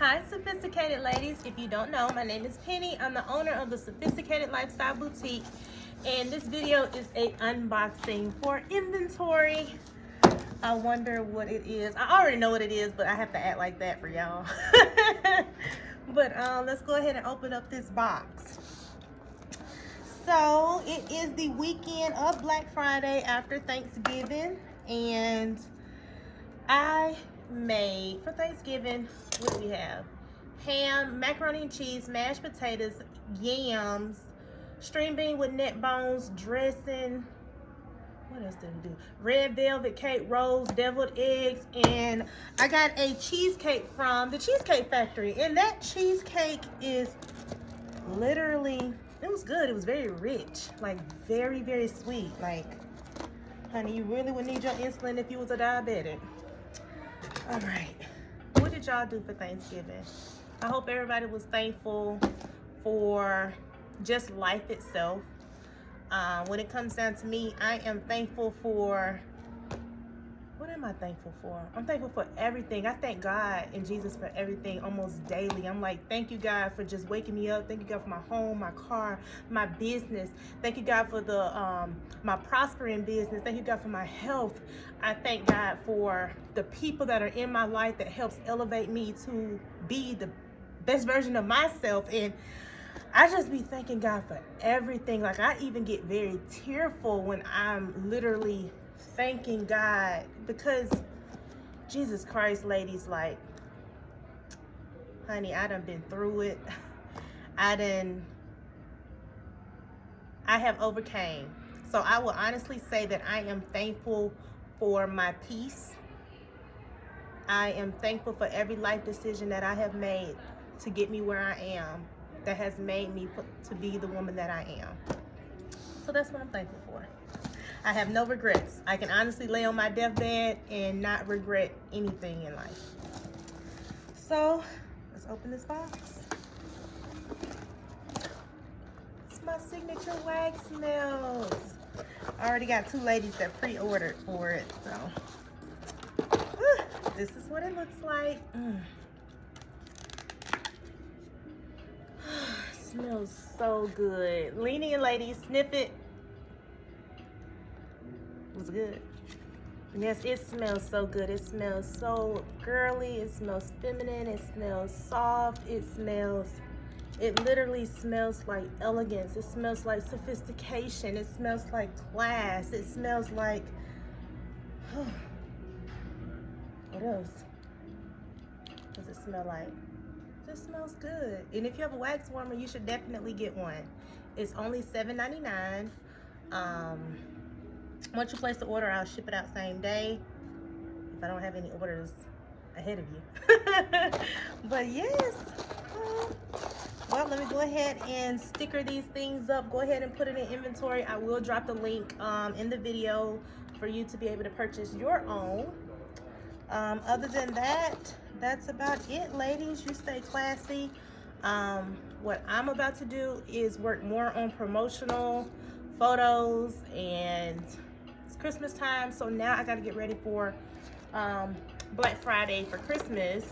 Hi, sophisticated ladies. If you don't know, my name is Penny. I'm the owner of the Sophisticated Lifestyle Boutique, and this video is a unboxing for inventory. I wonder what it is. I already know what it is, but I have to act like that for y'all. But let's go ahead and open up this box. So it is the weekend of Black Friday after Thanksgiving, and I made for Thanksgiving, what do we have? Ham, macaroni and cheese, mashed potatoes, yams, string bean with neck bones, dressing. What else did we do? Red velvet cake, rolls, deviled eggs, and I got a cheesecake from the Cheesecake Factory. And that cheesecake is literally, it was good. It was very rich, like very, very sweet. Like, honey, you really would need your insulin if you was a diabetic. All right, what did y'all do for Thanksgiving? I hope everybody was thankful for just life itself. When it comes down to me, I am thankful for, what am I thankful for? I'm thankful for everything. I thank God and Jesus for everything almost daily. I'm like, thank you, God, for just waking me up. Thank you, God, for my home, my car, my business. Thank you, God, for the my prospering business. Thank you, God, for my health. I thank God for the people that are in my life that helps elevate me to be the best version of myself. And I just be thanking God for everything. Like, I even get very tearful when I'm literally thanking God, because Jesus Christ, ladies, like, honey, I done been through it. I have overcame. So I will honestly say that I am thankful for my peace. I am thankful for every life decision that I have made to get me where I am, that has made me to be the woman that I am. So that's what I'm thankful for. I have no regrets. I can honestly lay on my deathbed and not regret anything in life. So let's open this box. It's my signature wax smells. I already got 2 ladies that pre-ordered for it, so this is what it looks like. Smells so good. Lean in, ladies, sniff it. It was good. Yes, it smells so good. It smells so girly. It smells feminine. It smells soft. It literally smells like elegance. It smells like sophistication. It smells like class. It smells like, what else does it smell like? It just smells good. And if you have a wax warmer, you should definitely get one. It's only $7.99. Once you place the order, I'll ship it out same day if I don't have any orders ahead of you. But yes, well, let me go ahead and sticker these things up. Go ahead and put it in inventory. I will drop the link in the video for you to be able to purchase your own. Other than that, that's about it, ladies. You stay classy. What I'm about to do is work more on promotional photos, and it's Christmas time, so now I got to get ready for Black Friday for Christmas.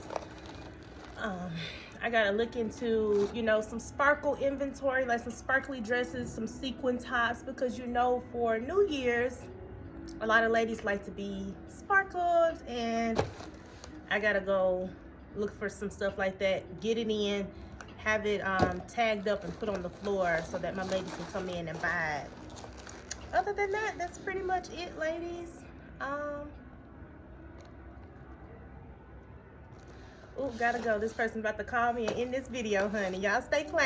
I gotta look into, you know, some sparkle inventory, like some sparkly dresses, some sequin tops, because, you know, for New Year's, a lot of ladies like to be sparkled, and I gotta go look for some stuff like that, get it in, have it tagged up and put on the floor so that my ladies can come in and buy it. Other than that, that's pretty much it, ladies. Oh, gotta go. This person's about to call me and end this video, honey. Y'all stay classy.